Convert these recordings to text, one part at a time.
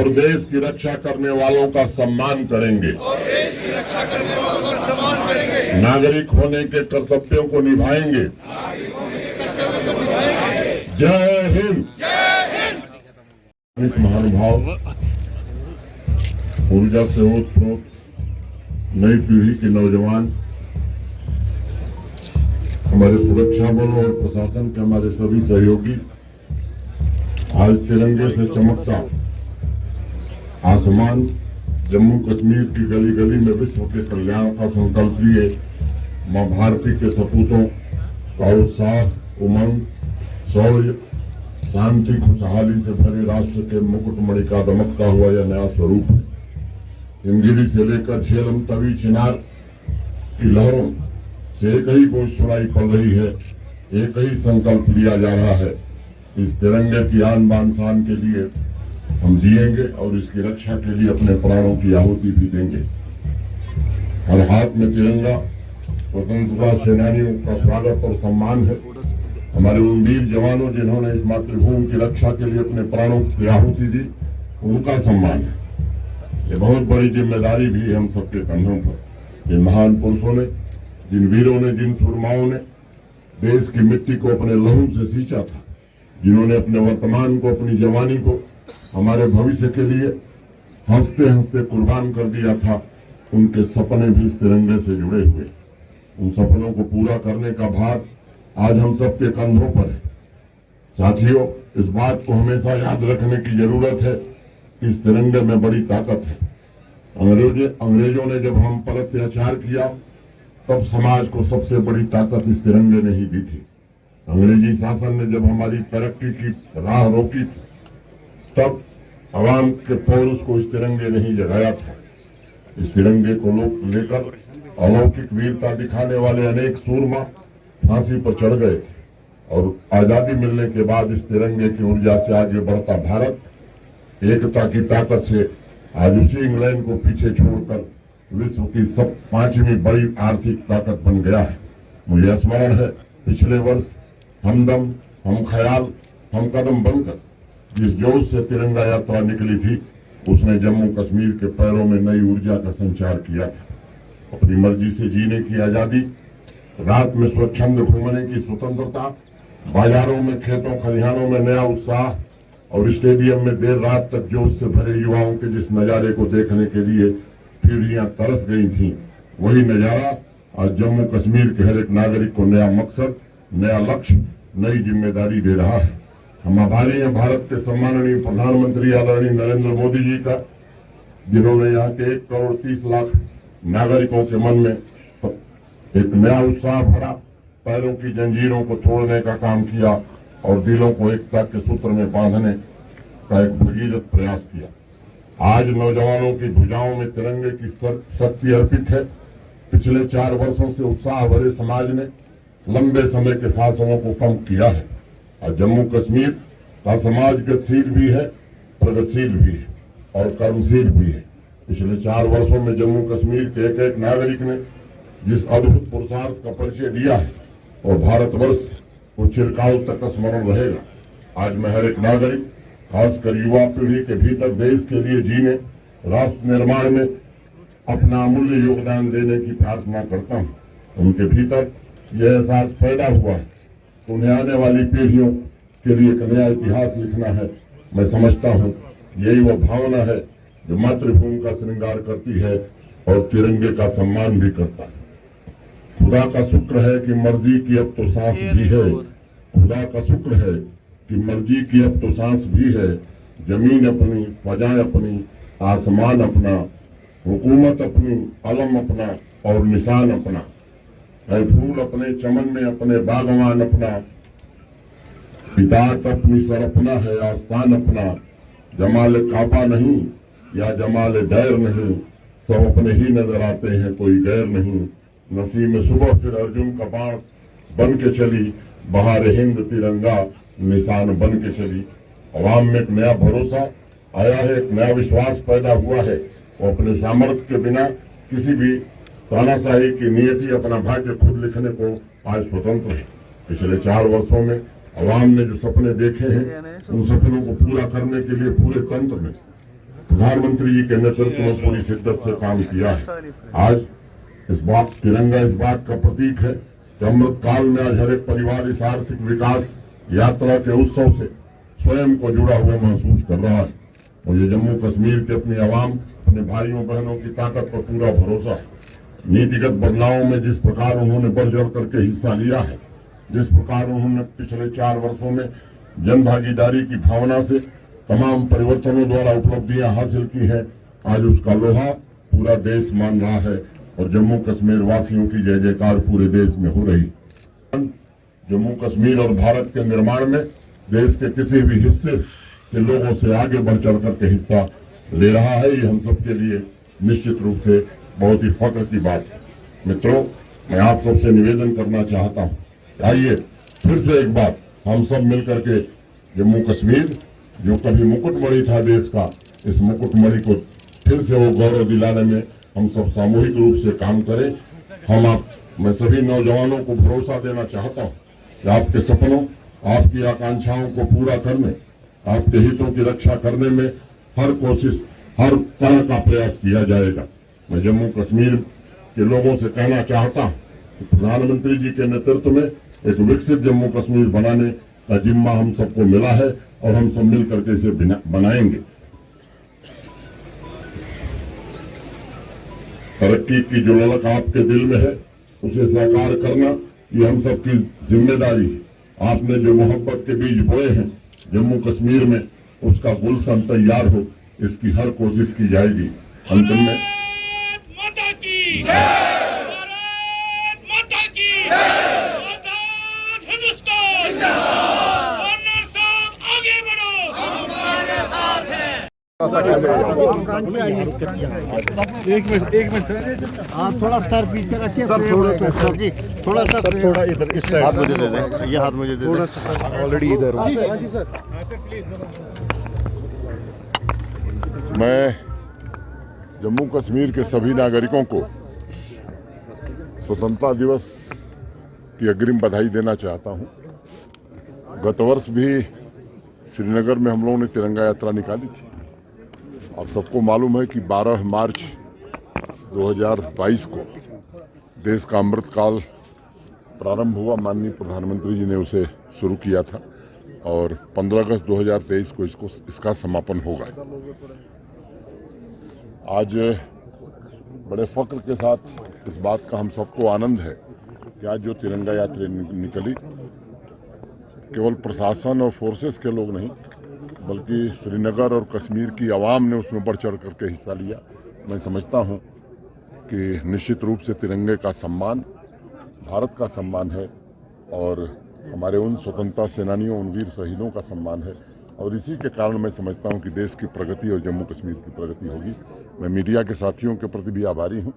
और देश की रक्षा करने वालों का सम्मान करेंगे। नागरिक होने के कर्तव्यों को निभाएंगे। जय हिंद। महानुभाव, ऊर्जा से ओतप्रोत नई पीढ़ी के नौजवान, हमारे सुरक्षा बलों और प्रशासन के हमारे सभी सहयोगी, आज तिरंगे से चमकता आसमान, जम्मू कश्मीर की गली गली में विश्व के कल्याण का संकल्प लिए मां भारती के सपूतों का उत्साह, उमंग, शौर्य, शांति, खुशहाली से भरे राष्ट्र के मुकुटमणि का दमकता हुआ यह नया स्वरूप है। हिमगिरी से लेकर झेलम तवी चिनार की लहरों से एक ही गोश सुनाई पड़ रही है, एक ही संकल्प लिया जा रहा है। इस तिरंगे की आन बान शान के लिए हम जिएंगे और इसकी रक्षा के लिए अपने प्राणों की आहुति भी देंगे। हर हाथ में तिरंगा स्वतंत्रता सेनानियों का स्वागत और सम्मान है। हमारे उन वीर जवानों जिन्होंने इस मातृभूमि की रक्षा के लिए अपने प्राणों की आहुति दी, उनका सम्मान है। ये बहुत बड़ी जिम्मेदारी भी है हम सबके कंधों पर। जिन महान पुरुषों ने, जिन वीरों ने, जिन सुरमाओं ने देश की मिट्टी को अपने लहू से सींचा था, जिन्होंने अपने वर्तमान को, अपनी जवानी को हमारे भविष्य के लिए हंसते हंसते कुर्बान कर दिया था, उनके सपने भी इस तिरंगे से जुड़े हुए। उन सपनों को पूरा करने का भार आज हम सबके कंधों पर है। साथियों, इस बात को हमेशा याद रखने की जरूरत है, इस तिरंगे में बड़ी ताकत है। अंग्रेजों ने जब हम पर अत्याचार किया, तब समाज को सबसे बड़ी ताकत इस तिरंगे ने ही दी थी। अंग्रेजी शासन ने जब हमारी तरक्की की राह रोकी थी, तब आवाम के पौरुष को इस तिरंगे ने ही जगाया था। इस तिरंगे को लेकर अलौकिक वीरता दिखाने वाले अनेक सूरमा फांसी पर चढ़ गए थे, और आजादी मिलने के बाद इस तिरंगे की ऊर्जा से आगे बढ़ता भारत एकता की ताकत से आज उसी इंग्लैंड को पीछे छोड़कर विश्व की सब 5वीं बड़ी आर्थिक ताकत बन गया है। मुझे स्मरण है, पिछले वर्ष हमदम, हम ख्याल, हम कदम बनकर जिस जोश से तिरंगा यात्रा निकली थी, उसने जम्मू कश्मीर के पैरों में नई ऊर्जा का संचार किया था। अपनी मर्जी से जीने की आजादी, रात में स्वच्छंद घूमने की स्वतंत्रता, बाजारों में, खेतों खलिहानों में नया उत्साह, और स्टेडियम में देर रात तक जोश से भरे युवाओं के जिस नजारे को देखने के लिए पीढ़ियां तरस गई थीं, वही नजारा आज जम्मू कश्मीर के हर एक नागरिक को नया मकसद, नया लक्ष्य, नई जिम्मेदारी दे रहा है। हम आभारी हैं भारत के सम्माननीय प्रधानमंत्री आदरणीय नरेंद्र मोदी जी का, जिन्होंने यहाँ के 1 करोड़ 30 लाख नागरिकों के मन में एक नया उत्साह भरा, पैरों की जंजीरों को तोड़ने का काम किया और दिलों को एकता के सूत्र में बांधने का एक भगीरथ प्रयास किया। आज नौजवानों की भुजाओं में तिरंगे की शक्ति अर्पित है। पिछले 4 वर्षों से उत्साह भरे समाज ने लंबे समय के फासलों को कम किया है। आज जम्मू कश्मीर का समाज गतिशील भी है, प्रगतिशील भी है और कर्मशील भी है। पिछले 4 वर्षों में जम्मू कश्मीर के एक एक नागरिक ने जिस अद्भुत पुरुषार्थ का परिचय दिया है, और भारतवर्ष को चिरकाल तक स्मरण रहेगा। आज मैं हर एक नागरिक, खासकर युवा पीढ़ी के भीतर देश के लिए जीने, राष्ट्र निर्माण में अपना अमूल्य योगदान देने की प्रार्थना करता हूँ। उनके भीतर यह एहसास पैदा हुआ है, उन्हें आने वाली पीढ़ियों के लिए एक नया इतिहास लिखना है। मैं समझता हूँ यही वह भावना है जो मातृभूमि का श्रृंगार करती है और तिरंगे का सम्मान भी करता है। खुदा का शुक्र है कि मर्जी की अब तो सांस भी है। खुदा का शुक्र है कि मर्जी की अब तो सांस भी है। जमीन अपनी, फजाएं अपनी, आसमान अपना, हुकूमत अपनी, अलम अपना और निशान अपना है। फूल अपने चमन में, अपने बागवान अपना, इताअत अपनी सरपना है, आस्थान अपना। जमाल काबा नहीं या जमाल दैर नहीं, सब अपने ही नजर आते हैं, कोई गैर नहीं। नसीब में सुबह फिर अर्जुन का बाण बन के चली, बहार हिंद तिरंगा निशान बन के चली। अवाम में एक नया भरोसा आया है, एक नया विश्वास पैदा हुआ है। वो अपने सामर्थ्य के बिना किसी भी तानाशाही की नियति, अपना भाग्य खुद लिखने को आज स्वतंत्र है। पिछले 4 वर्षों में अवाम ने जो सपने देखे हैं, उन सपनों को पूरा करने के लिए पूरे तंत्र में प्रधानमंत्री जी के नेतृत्व में पूरी शिद्दत से काम किया है। आज तिरंगा इस बात का प्रतीक है कि अमृत काल में आज हर एक परिवार इस आर्थिक विकास यात्रा के उत्सव से स्वयं को जुड़ा हुआ महसूस कर रहा है। मुझे जम्मू कश्मीर के अपनी आवाम, अपने भाइयों बहनों की ताकत पर पूरा भरोसा है। नीतिगत बदलावों में जिस प्रकार उन्होंने बढ़ चढ़ करके हिस्सा लिया है, जिस प्रकार उन्होंने पिछले 4 वर्षों में जन भागीदारी की भावना से तमाम परिवर्तनों द्वारा उपलब्धियां हासिल की है, आज उसका लोहा पूरा देश मान रहा है और जम्मू कश्मीर वासियों की जय जयकार पूरे देश में हो रही। जम्मू कश्मीर और भारत के निर्माण में देश के किसी भी हिस्से के लोगों से आगे बढ़ चढ़ करके हिस्सा ले रहा है। ये हम सबके लिए निश्चित रूप से बहुत ही फख्र की बात है। मित्रों, मैं आप सबसे निवेदन करना चाहता हूँ, आइए फिर से एक बार हम सब मिलकर के जम्मू कश्मीर जो कभी मुकुटमणि था देश का, इस मुकुटमणि को फिर से वो गौरव दिलाने में हम सब सामूहिक रूप से काम करें। मैं सभी नौजवानों को भरोसा देना चाहता हूँ कि आपके सपनों, आपकी आकांक्षाओं को पूरा करने, आपके हितों की रक्षा करने में हर कोशिश, हर तरह का प्रयास किया जाएगा। मैं जम्मू कश्मीर के लोगों से कहना चाहता हूँ कि प्रधानमंत्री जी के नेतृत्व में एक विकसित जम्मू कश्मीर बनाने का जिम्मा हम सबको मिला है और हम सब मिलकर के इसे बनाएंगे। तरक्की की जो ललक आपके दिल में है, उसे साकार करना ये हम सबकी जिम्मेदारी है। आपने जो मोहब्बत के बीज बोए हैं जम्मू कश्मीर में, उसका गुलशन तैयार हो, इसकी हर कोशिश की जाएगी। अंतिम में माता की भारत माता की आजाद हिंदुस्तान जिंदाबाद। गवर्नर साहब आगे बढ़ो, हम तुम्हारे साथ हैं। एक मिनट आप थोड़ा सर पीछे रखिए सर, थोड़ा सा सर जी, थोड़ा सा सर, थोड़ा इधर इस साइड, हाथ मुझे दे दें, ये हाथ मुझे दे दें, ऑलरेडी इधर हूं। हाँ जी सर। मैं जम्मू कश्मीर के सभी नागरिकों को स्वतंत्रता दिवस की अग्रिम बधाई देना चाहता हूं। गत वर्ष भी श्रीनगर में हम लोगों ने तिरंगा यात्रा निकाली थी। आप सबको मालूम है कि 12 मार्च 2022 को देश का अमृतकाल प्रारंभ हुआ। माननीय प्रधानमंत्री जी ने उसे शुरू किया था और 15 अगस्त 2023 को इसका समापन होगा। आज बड़े फख्र के साथ इस बात का हम सबको आनंद है कि आज जो तिरंगा यात्रा निकली, केवल प्रशासन और फोर्सेस के लोग नहीं, बल्कि श्रीनगर और कश्मीर की आवाम ने उसमें बढ़ चढ़ करके हिस्सा लिया। मैं समझता हूं कि निश्चित रूप से तिरंगे का सम्मान भारत का सम्मान है और हमारे उन स्वतंत्रता सेनानियों, उन वीर शहीदों का सम्मान है और इसी के कारण मैं समझता हूं कि देश की प्रगति और जम्मू कश्मीर की प्रगति होगी। मैं मीडिया के साथियों के प्रति भी आभारी हूं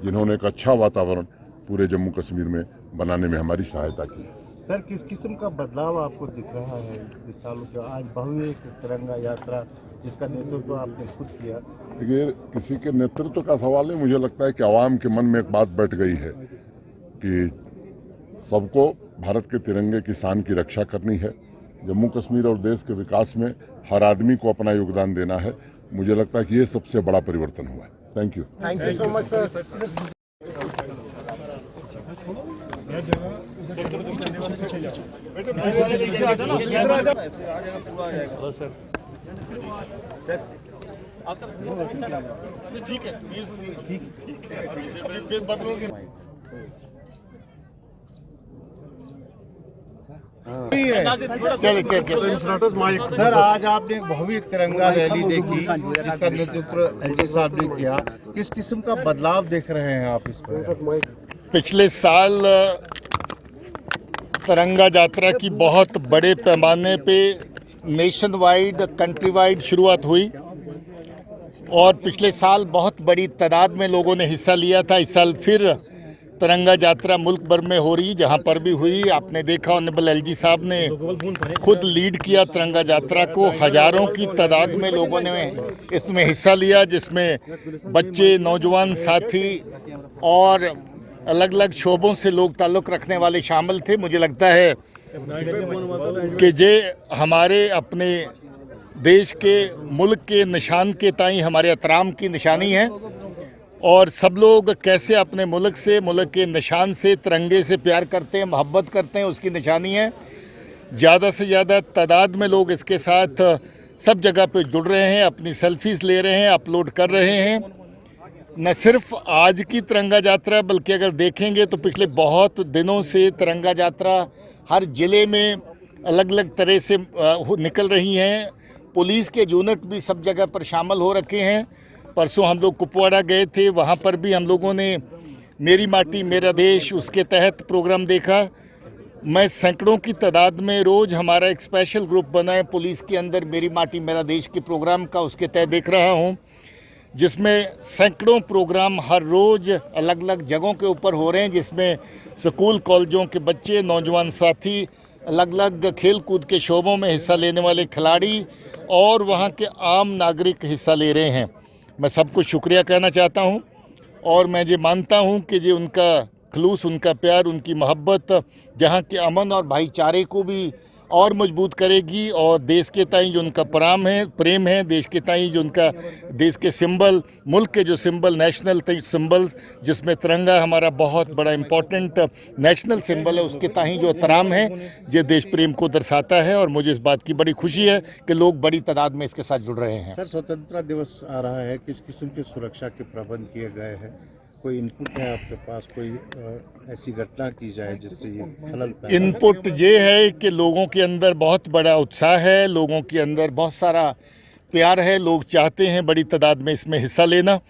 जिन्होंने एक अच्छा वातावरण पूरे जम्मू कश्मीर में बनाने में हमारी सहायता की। सर, किस किस्म का बदलाव आपको दिख रहा है इस सालों के? आज भव्य तिरंगा यात्रा जिसका नेतृत्व आपने खुद किया। देखिए, किसी के नेतृत्व का सवाल नहीं, मुझे लगता है कि आवाम के मन में एक बात बैठ गई है कि सबको भारत के तिरंगे की शान की रक्षा करनी है। जम्मू कश्मीर और देश के विकास में हर आदमी को अपना योगदान देना है। मुझे लगता है कि ये सबसे बड़ा परिवर्तन हुआ है। Thank you so much sir. ठीक है। सर, आज आपने भव्य तिरंगा रैली देखी जिसका नेतृत्व एलजी साहब ने किया। किस किस्म का बदलाव देख रहे हैं आप इस पर? पिछले साल तिरंगा यात्रा की बहुत बड़े पैमाने पे नेशन वाइड, कंट्री वाइड शुरुआत हुई और पिछले साल बहुत बड़ी तादाद में लोगों ने हिस्सा लिया था। इस साल फिर तिरंगा यात्रा मुल्क भर में हो रही, जहां पर भी हुई आपने देखा ऑनरेबल एलजी साहब ने खुद लीड किया तिरंगा यात्रा को। हजारों की तादाद में लोगों ने इसमें हिस्सा लिया, जिसमें बच्चे, नौजवान साथी और अलग अलग शोबों से लोग ताल्लुक़ रखने वाले शामिल थे। मुझे लगता है कि ये हमारे अपने देश के मुल्क के निशान के ताई हमारे एहतराम की निशानी है और सब लोग कैसे अपने मुल्क से, मुल्क के निशान से, तिरंगे से प्यार करते हैं, मोहब्बत करते हैं, उसकी निशानी है। ज़्यादा से ज़्यादा तादाद में लोग इसके साथ सब जगह पे जुड़ रहे हैं, अपनी सेल्फीज़ ले रहे हैं, अपलोड कर रहे हैं। न सिर्फ आज की तिरंगा यात्रा बल्कि अगर देखेंगे तो पिछले बहुत दिनों से तिरंगा यात्रा हर ज़िले में अलग अलग तरह से निकल रही हैं। पुलिस के यूनिट भी सब जगह पर शामिल हो रखे हैं। परसों हम लोग कुपवाड़ा गए थे, वहाँ पर भी हम लोगों ने मेरी माटी मेरा देश उसके तहत प्रोग्राम देखा। मैं सैकड़ों की तादाद में रोज़ हमारा एक स्पेशल ग्रुप बना है पुलिस के अंदर मेरी माटी मेरा देश के प्रोग्राम का, उसके तहत देख रहा हूँ, जिसमें सैकड़ों प्रोग्राम हर रोज़ अलग अलग जगहों के ऊपर हो रहे हैं, जिसमें स्कूल कॉलेजों के बच्चे, नौजवान साथी, अलग अलग खेल कूद के शोबों में हिस्सा लेने वाले खिलाड़ी और वहाँ के आम नागरिक हिस्सा ले रहे हैं। मैं सबको शुक्रिया कहना चाहता हूँ और मैं ये मानता हूँ कि ये उनका खलूस, उनका प्यार, उनकी मोहब्बत जहाँ के अमन और भाईचारे को भी और मजबूत करेगी और देश के ताई जो उनका प्रेम है, देश के ताई जो उनका देश के सिंबल, मुल्क के जो सिंबल, नेशनल सिंबल्स जिसमें तिरंगा हमारा बहुत बड़ा इम्पोर्टेंट नेशनल सिंबल है, उसके ताई जो एहतराम है ये देश प्रेम को दर्शाता है और मुझे इस बात की बड़ी खुशी है कि लोग बड़ी तादाद में इसके साथ जुड़ रहे हैं। सर, स्वतंत्रता दिवस आ रहा है, किस किस्म की सुरक्षा के प्रबंध किए गए हैं? कोई इनपुट है आपके पास? कोई ऐसी घटना की जाए जिससे ये खलल पैदा? इनपुट ये है कि लोगों के अंदर बहुत बड़ा उत्साह है, लोगों के अंदर बहुत सारा प्यार है, लोग चाहते हैं बड़ी तादाद में इसमें हिस्सा लेना।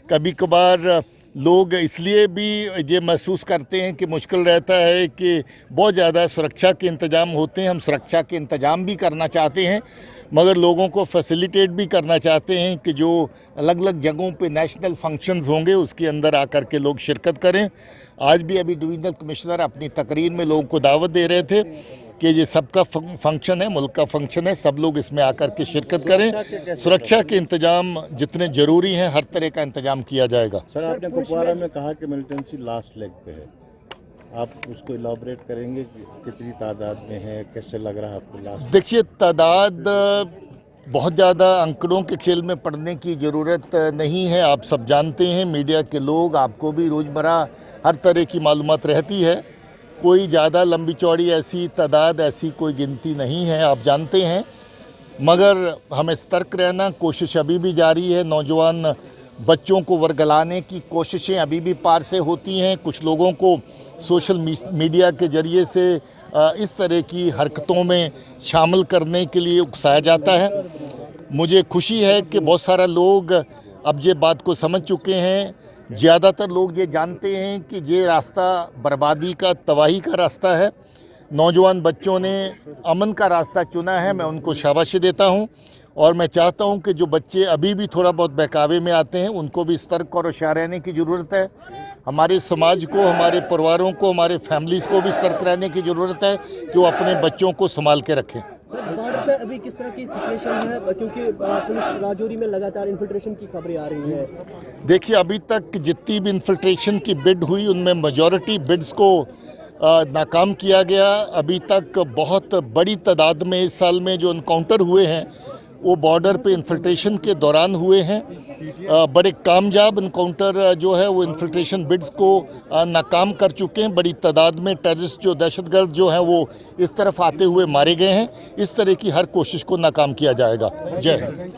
कभी कभार लोग इसलिए भी ये महसूस करते हैं कि मुश्किल रहता है कि बहुत ज़्यादा सुरक्षा के इंतज़ाम होते हैं। हम सुरक्षा के इंतज़ाम भी करना चाहते हैं मगर लोगों को फैसिलिटेट भी करना चाहते हैं कि जो अलग अलग जगहों पे नेशनल फंक्शंस होंगे उसके अंदर आकर के लोग शिरकत करें। आज भी अभी डिवीज़नल कमिश्नर अपनी तकरीर में लोगों को दावत दे रहे थे कि ये सबका फंक्शन है, मुल्क का फंक्शन है, सब लोग इसमें आकर के शिरकत करें। सुरक्षा के इंतजाम जितने ज़रूरी हैं हर तरह का इंतजाम किया जाएगा। सर, आपने कुपवाड़ा में कहा कि मिलिटेंसी लास्ट लेग पे है, आप उसको इलाबोरेट करेंगे कि कितनी तादाद में है, कैसे लग रहा है आपको लास्ट? देखिए, तादाद बहुत ज़्यादा अंकड़ों के खेल में पड़ने की ज़रूरत नहीं है। आप सब जानते हैं, मीडिया के लोग, आपको भी रोज़मर्रा हर तरह की मालूमात रहती है। कोई ज़्यादा लंबी चौड़ी ऐसी तादाद, ऐसी कोई गिनती नहीं है, आप जानते हैं। मगर हमें सतर्क रहना, कोशिश अभी भी जारी है। नौजवान बच्चों को वर्गलाने की कोशिशें अभी भी पार से होती हैं। कुछ लोगों को सोशल मीडिया के ज़रिए से इस तरह की हरकतों में शामिल करने के लिए उकसाया जाता है। मुझे खुशी है कि बहुत सारा लोग अब ये बात को समझ चुके हैं। ज़्यादातर लोग ये जानते हैं कि ये रास्ता बर्बादी का, तबाही का रास्ता है। नौजवान बच्चों ने अमन का रास्ता चुना है, मैं उनको शाबाशी देता हूँ और मैं चाहता हूँ कि जो बच्चे अभी भी थोड़ा बहुत बहकावे में आते हैं उनको भी सतर्क और होशियार रहने की ज़रूरत है। हमारे समाज को, हमारे परिवारों को, हमारे फैमिलीज़ को भी सतर्क रहने की ज़रूरत है कि वो अपने बच्चों को संभाल के रखें। भारत में अभी किस तरह की सिचुएशन है, क्योंकि पुलिस राजौरी में लगातार इन्फिल्ट्रेशन की खबरें आ रही हैं? देखिए, अभी तक जितनी भी इन्फिल्ट्रेशन की बिड हुई उनमें मेजॉरिटी बिड्स को नाकाम किया गया। अभी तक बहुत बड़ी तादाद में इस साल में जो इनकाउंटर हुए हैं वो बॉर्डर पे इन्फिल्ट्रेशन के दौरान हुए हैं। बड़े कामयाब इनकाउंटर जो है वो इन्फिल्ट्रेशन बिड्स को नाकाम कर चुके हैं। बड़ी तादाद में टेररिस्ट जो दहशतगर्द जो हैं वो इस तरफ आते हुए मारे गए हैं। इस तरह की हर कोशिश को नाकाम किया जाएगा। जय हिंद।